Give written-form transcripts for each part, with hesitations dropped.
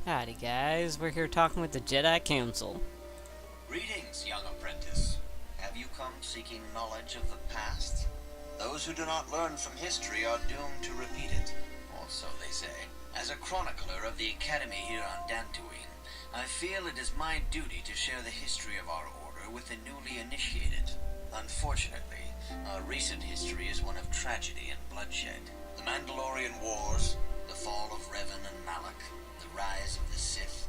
Howdy guys, we're here talking with the Jedi Council. Greetings, young apprentice. Have you come seeking knowledge of the past? Those who do not learn from history are doomed to repeat it, or so they say. As a chronicler of the Academy here on Dantooine, I feel it is my duty to share the history of our order with the newly initiated. Unfortunately, our recent history is one of tragedy and bloodshed. The Mandalorian Wars, the fall of Revan and Malak, the rise of the Sith.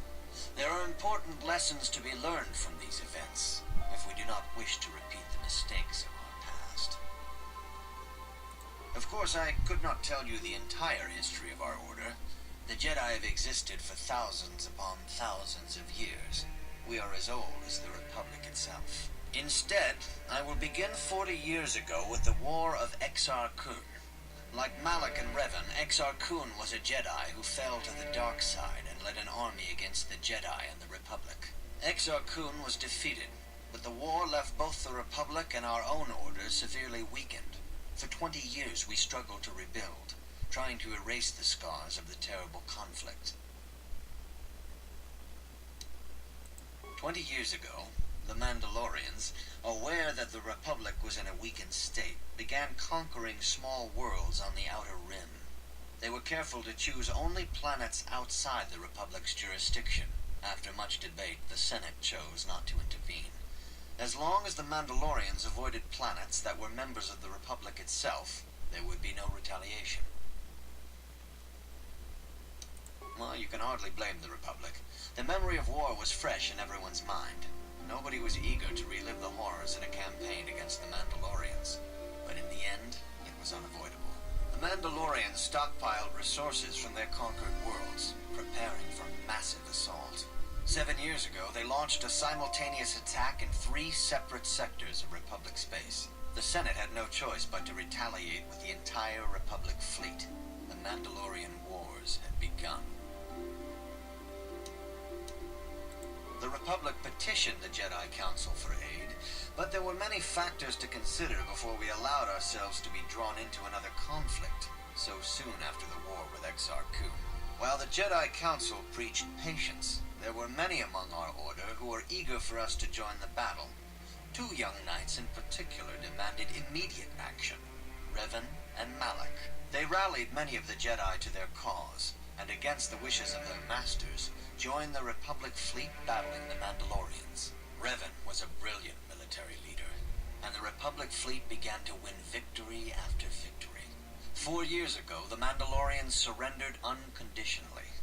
There are important lessons to be learned from these events, if we do not wish to repeat the mistakes of our past. Of course, I could not tell you the entire history of our order. The Jedi have existed for thousands upon thousands of years. We are as old as the Republic itself. Instead, I will begin 40 years ago with the War of Exar Kun. Like Malak and Revan, Exar Kun was a Jedi who fell to the dark side and led an army against the Jedi and the Republic. Exar Kun was defeated, but the war left both the Republic and our own order severely weakened. For 20 years we struggled to rebuild, trying to erase the scars of the terrible conflict. 20 years ago, the Mandalorians, aware that the Republic was in a weakened state, began conquering small worlds on the Outer Rim. They were careful to choose only planets outside the Republic's jurisdiction. After much debate, the Senate chose not to intervene. As long as the Mandalorians avoided planets that were members of the Republic itself, there would be no retaliation. Well, you can hardly blame the Republic. The memory of war was fresh in everyone's mind. Nobody was eager to relive the horrors in a campaign against the Mandalorians. But in the end, it was unavoidable. The Mandalorians stockpiled resources from their conquered worlds, preparing for a massive assault. 7 years ago, they launched a simultaneous attack in 3 separate sectors of Republic space. The Senate had no choice but to retaliate with the entire Republic fleet. The Mandalorian Wars had begun. The Republic petitioned the Jedi Council for aid, but there were many factors to consider before we allowed ourselves to be drawn into another conflict, so soon after the war with Exar Kun. While the Jedi Council preached patience, there were many among our order who were eager for us to join the battle. 2 young knights in particular demanded immediate action, Revan and Malak. They rallied many of the Jedi to their cause, and against the wishes of their masters, joined the Republic fleet battling the Mandalorians. Revan was a brilliant military leader, and the Republic fleet began to win victory after victory. 4 years ago, the Mandalorians surrendered unconditionally.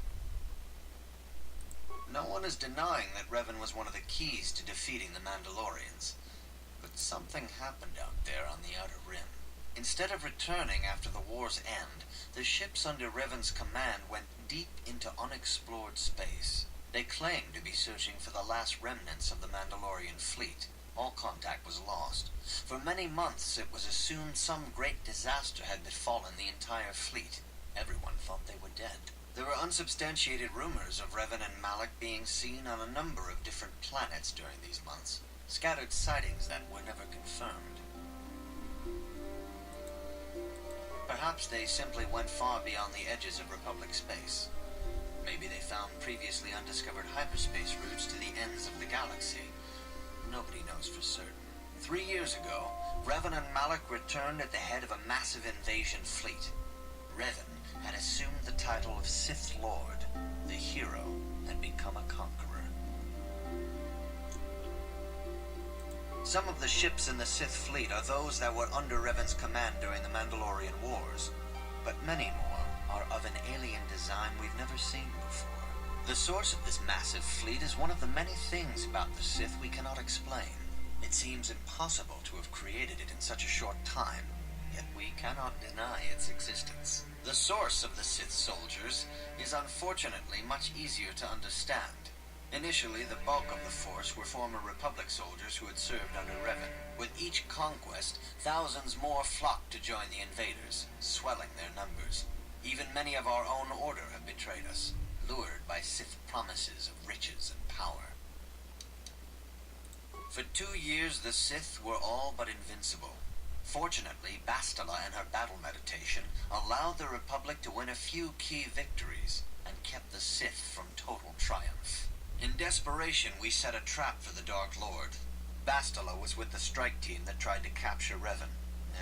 No one is denying that Revan was one of the keys to defeating the Mandalorians, but something happened out there on the Outer Rim. Instead of returning after the war's end, the ships under Revan's command went deep into unexplored space. They claimed to be searching for the last remnants of the Mandalorian fleet. All contact was lost. For many months it was assumed some great disaster had befallen the entire fleet. Everyone thought they were dead. There were unsubstantiated rumors of Revan and Malak being seen on a number of different planets during these months. Scattered sightings that were never confirmed. Perhaps they simply went far beyond the edges of Republic space. Maybe they found previously undiscovered hyperspace routes to the ends of the galaxy. Nobody knows for certain. 3 years ago, Revan and Malak returned at the head of a massive invasion fleet. Revan had assumed the title of Sith Lord, the hero, and become a conqueror. Some of the ships in the Sith fleet are those that were under Revan's command during the Mandalorian Wars, but many more are of an alien design we've never seen before. The source of this massive fleet is one of the many things about the Sith we cannot explain. It seems impossible to have created it in such a short time, yet we cannot deny its existence. The source of the Sith soldiers is unfortunately much easier to understand. Initially, the bulk of the force were former Republic soldiers who had served under Revan. With each conquest, thousands more flocked to join the invaders, swelling their numbers. Even many of our own order have betrayed us, lured by Sith promises of riches and power. For 2 years, the Sith were all but invincible. Fortunately, Bastila and her battle meditation allowed the Republic to win a few key victories and kept the Sith from total triumph. In desperation, we set a trap for the Dark Lord. Bastila was with the strike team that tried to capture Revan,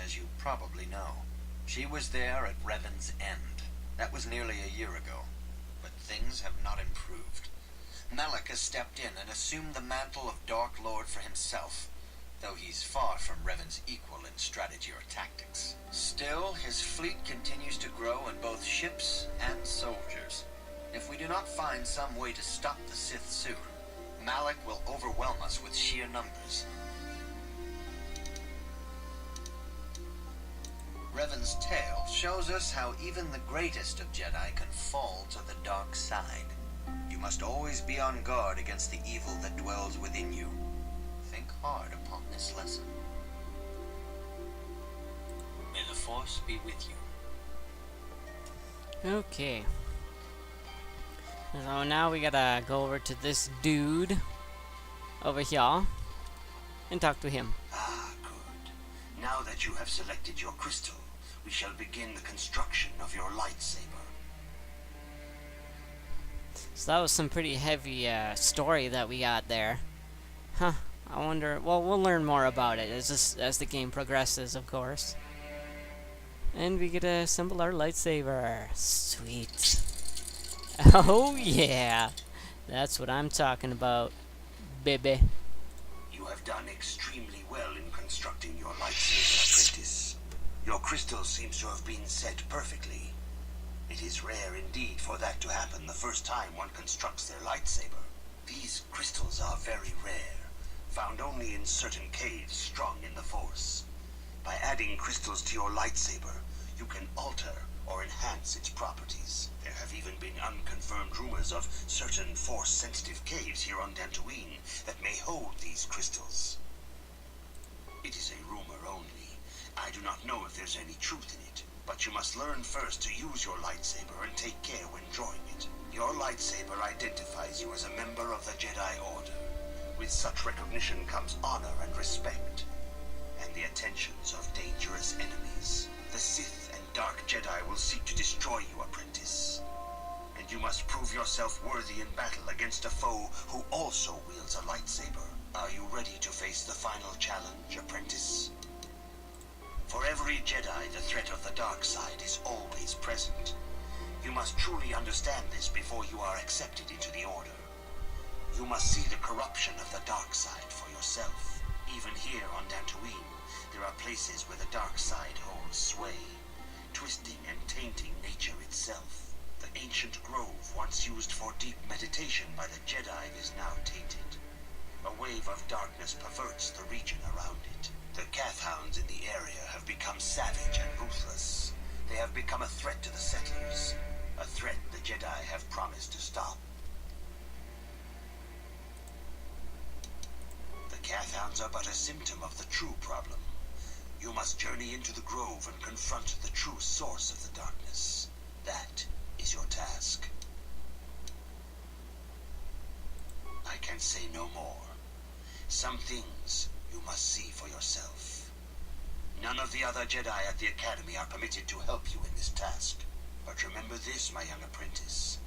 as you probably know. She was there at Revan's end. That was nearly a year ago. But things have not improved. Malak has stepped in and assumed the mantle of Dark Lord for himself, though he's far from Revan's equal in strategy or tactics. Still, his fleet continues to grow in both ships and soldiers. If we do not find some way to stop the Sith soon, Malak will overwhelm us with sheer numbers. Revan's tale shows us how even the greatest of Jedi can fall to the dark side. You must always be on guard against the evil that dwells within you. Think hard upon this lesson. May the Force be with you. Okay. So now we gotta go over to this dude over here and talk to him. Ah, good. Now that you have selected your crystal, we shall begin the construction of your lightsaber. So that was some pretty heavy story that we got there. Huh. I wonder... Well, we'll learn more about it as the game progresses, of course. And we get to assemble our lightsaber. Sweet. Oh, yeah. That's what I'm talking about, baby. You have done extremely well in constructing your lightsaber, apprentice. Your crystal seems to have been set perfectly. It is rare indeed for that to happen the first time one constructs their lightsaber. These crystals are very rare, found only in certain caves strong in the Force. By adding crystals to your lightsaber, you can alter or enhance its properties. There have even been unconfirmed rumors of certain Force-sensitive caves here on Dantooine that may hold these crystals. It is a rumor only. I do not know if there's any truth in it, but you must learn first to use your lightsaber and take care when drawing it. Your lightsaber identifies you as a member of the Jedi Order. With such recognition comes honor and respect, and the attentions of dangerous enemies. The Sith and Dark Jedi will seek to destroy you, apprentice. And you must prove yourself worthy in battle against a foe who also wields a lightsaber. Are you ready to face the final challenge, apprentice? For every Jedi, the threat of the dark side is always present. You must truly understand this before you are accepted into the Order. You must see the corruption of the dark side for yourself. Even here on Dantooine, there are places where the dark side holds sway, twisting and tainting nature itself. The ancient grove, once used for deep meditation by the Jedi, is now tainted. A wave of darkness perverts the region around it. The Kath hounds in the area have become savage and ruthless. They have become a threat to the settlers, a threat the Jedi have promised to stop. The Kath hounds are but a symptom of the true problem. You must journey into the grove and confront the true source of the darkness. That is your task. I can say no more. Some things you must see for yourself. None of the other Jedi at the Academy are permitted to help you in this task. But remember this, my young apprentice.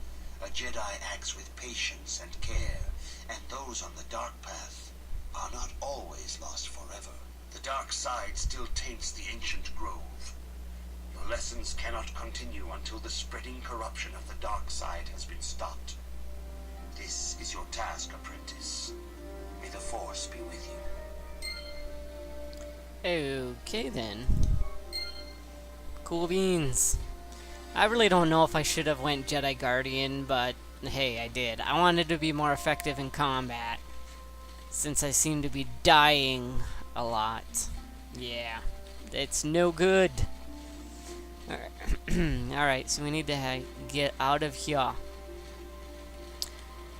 A Jedi acts with patience and care, and those on the dark path are not always lost forever. The dark side still taints the ancient grove. Your lessons cannot continue until the spreading corruption of the dark side has been stopped. This is your task, apprentice. May the Force be with you. Okay then. Cool beans. I really don't know if I should have went Jedi Guardian, but hey, I did. I wanted to be more effective in combat, since I seem to be dying a lot. Yeah, it's no good. Alright, so we need to get out of here.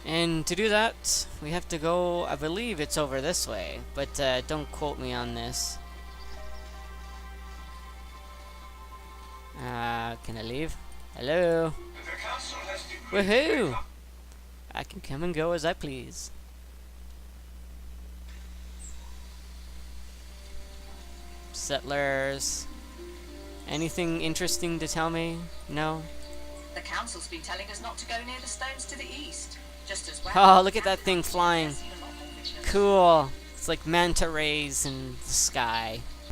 And to do that, we have to go, I believe it's over this way, but don't quote me on this. Can I leave? Hello? Woohoo! I can come and go as I please. Settlers. Anything interesting to tell me? No? The council's been telling us not to go near the stones to the east. Just as well. Oh, look at that thing flying. Cool. It's like manta rays in the sky.